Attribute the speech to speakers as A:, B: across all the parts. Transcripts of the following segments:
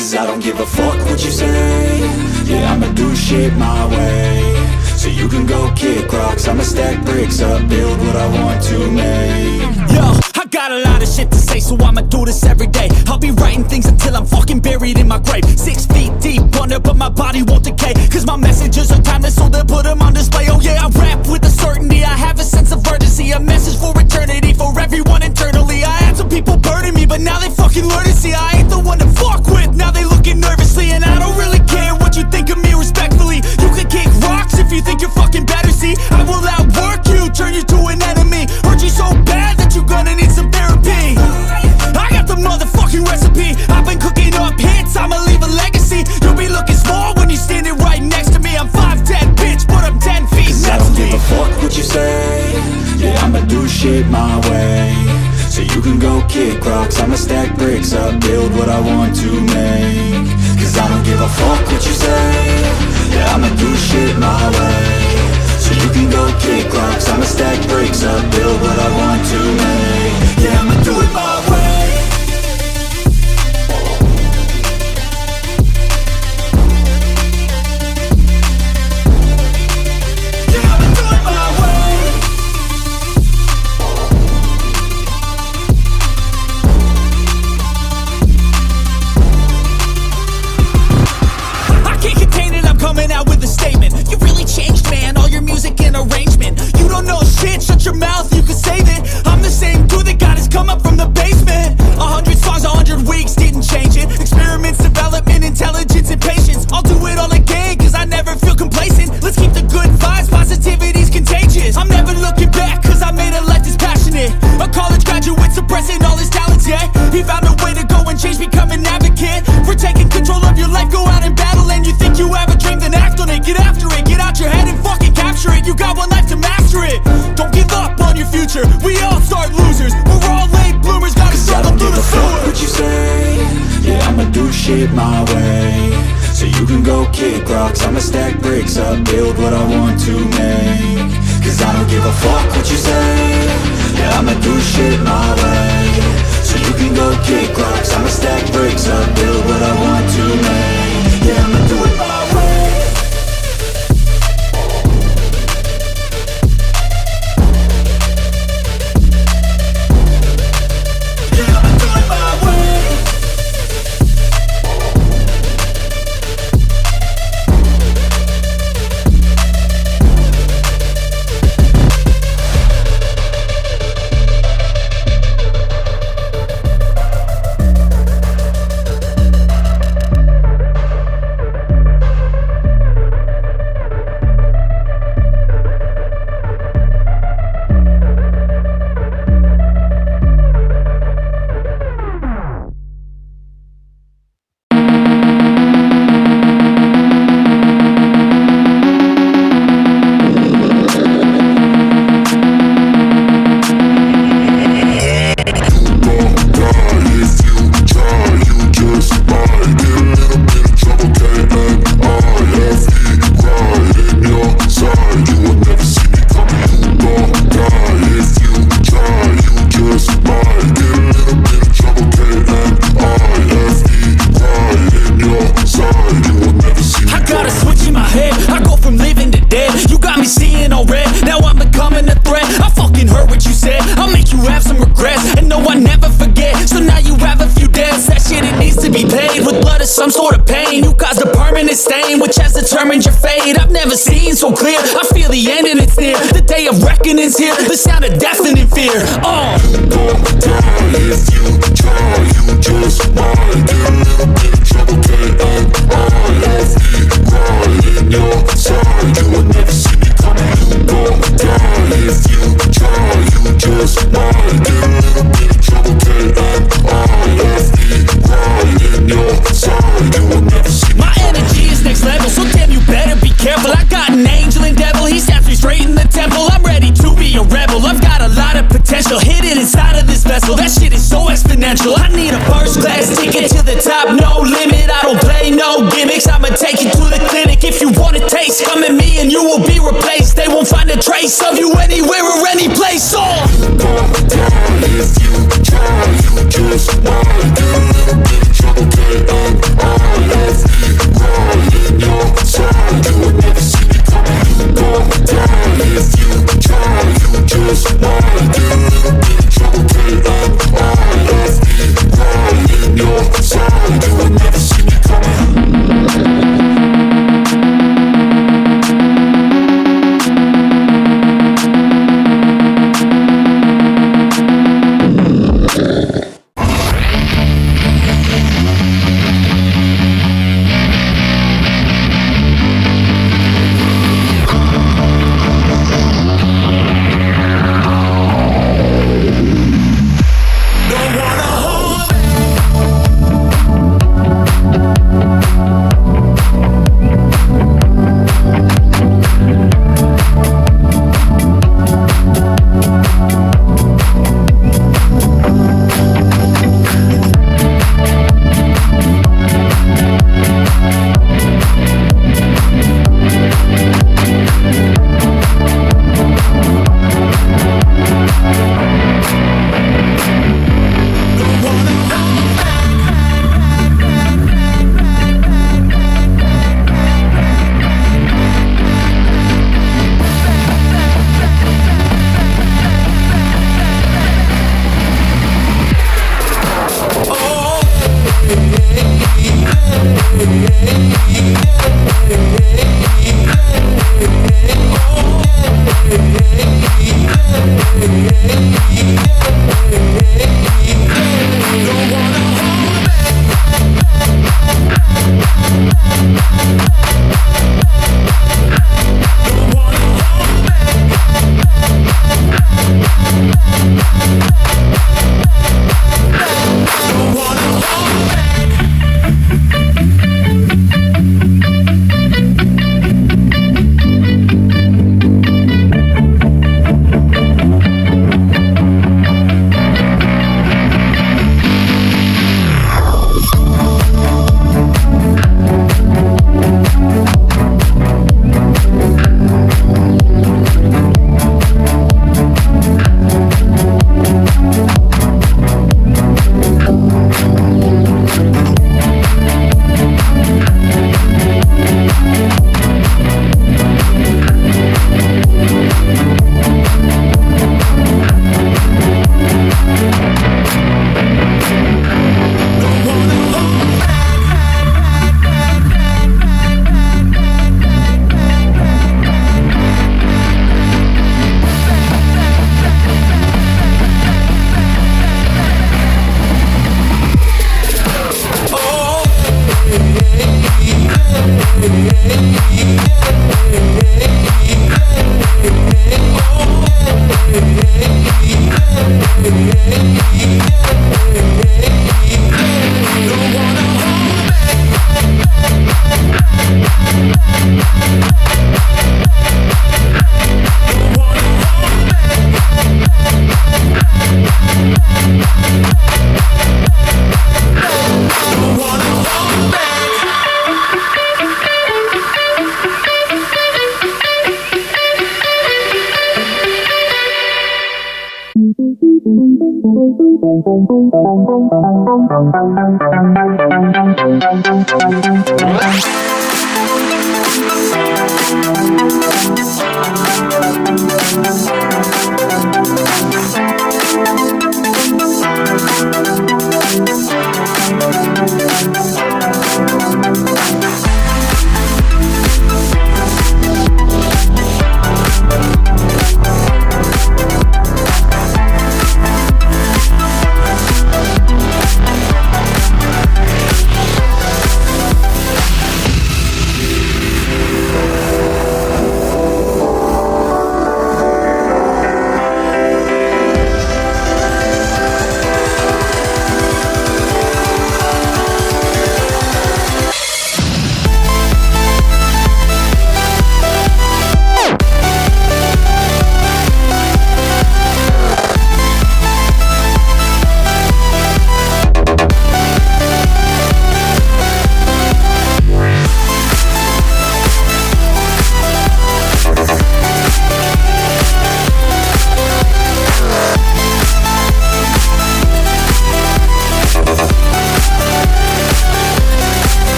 A: Cause I don't give a fuck what you say. Yeah, I'ma do shit my way. So you can go kick rocks, I'ma stack bricks up, build what I want to make.
B: Yo, I got a lot of shit to say, so I'ma do this every day. I'll be writing things until I'm fucking buried in my grave. 6 feet deep under, but my body won't decay. Cause my messages are timeless, so they'll put them on display. Oh yeah, I rap with a certainty, I have a sense of urgency. A message for eternity, for everyone internally. I had some people burning me, but now they fucking learn to see I ain't the one to fuck with, now they looking nervously. And I don't really care what you think of me respectfully. You can kick rocks if you think you're fucking better, see. I will outwork you, turn you to an enemy. Hurt you so bad that you're gonna need some therapy. I got the motherfucking recipe. I've been cooking up hits, I'ma leave a legacy. You'll be looking small when you're standing right next to me. I'm 5'10", bitch, but I'm 10 feet.
A: Cause I don't give a fuck what you say. Yeah, I'ma do shit my way. So you can go kick rocks, I'ma stack bricks up, build what I want to make. Cause I don't give a fuck what you say. Yeah, I'ma do shit my way. So you can go kick rocks, I'ma stack bricks up, build what I want to make. Yeah, I'ma do it my way.
B: Coming out with a statement. You really changed, man, all your music and arrangement. You don't know shit, shut your mouth, you can save it. I'm the same dude that got his come up from the basement. 100 songs, 100 weeks, didn't change it. Experiments, development, intelligence, and patience. I'll do it all again, cause I never feel complacent. Let's keep the good vibes, positivity's contagious. I'm never looking back, cause I made a life that's passionate. A college graduate suppressing all his talents, yeah. He found a way to go and change, become an advocate. For taking control of your life, go out and battle. And you think you have a dream, then act on it. Get after it, get out your head and fucking capture it. You got one life to master it. Don't give up on your future, we all start losers. We're all late bloomers, gotta struggle through the sewer.
A: What you say? Yeah, I'ma do shit my way. So you can go kick rocks, I'ma stack bricks up, build what I want to make. Cause I don't give a fuck what you say. Yeah, I'ma do shit my way. So you can go kick rocks, I'ma stack bricks up, build what I want to make. Yeah, I'ma do it my way.
B: Some sort of pain, you caused a permanent stain, which has determined your fate. I've never seen so clear, I feel the end and it's near. The day of reckoning's here, the sound of deafening fear.
C: You won't die if you try, you just might get a little bit of trouble, K-N-I-F-E, right in your side. You will never see me coming. You won't die if you try, you just might get a little bit of trouble, K-N-I-F-E, right in your side. You will never see me.
B: My energy is next level, so damn you better be careful. I got an angel and devil, he snaps me straight in the temple. I'm ready to be a rebel, I've got a lot of potential hidden inside of this vessel. That shit is so exponential. I need a first class ticket to the top, no limit. I don't play no gimmicks, I'ma take you to the clinic. If you want a taste, come at me and you will be replaced. They won't find a trace of you anywhere or any place.
C: You won't die if you try, you just might get a little bit of trouble, K-N-I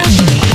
C: Yeah.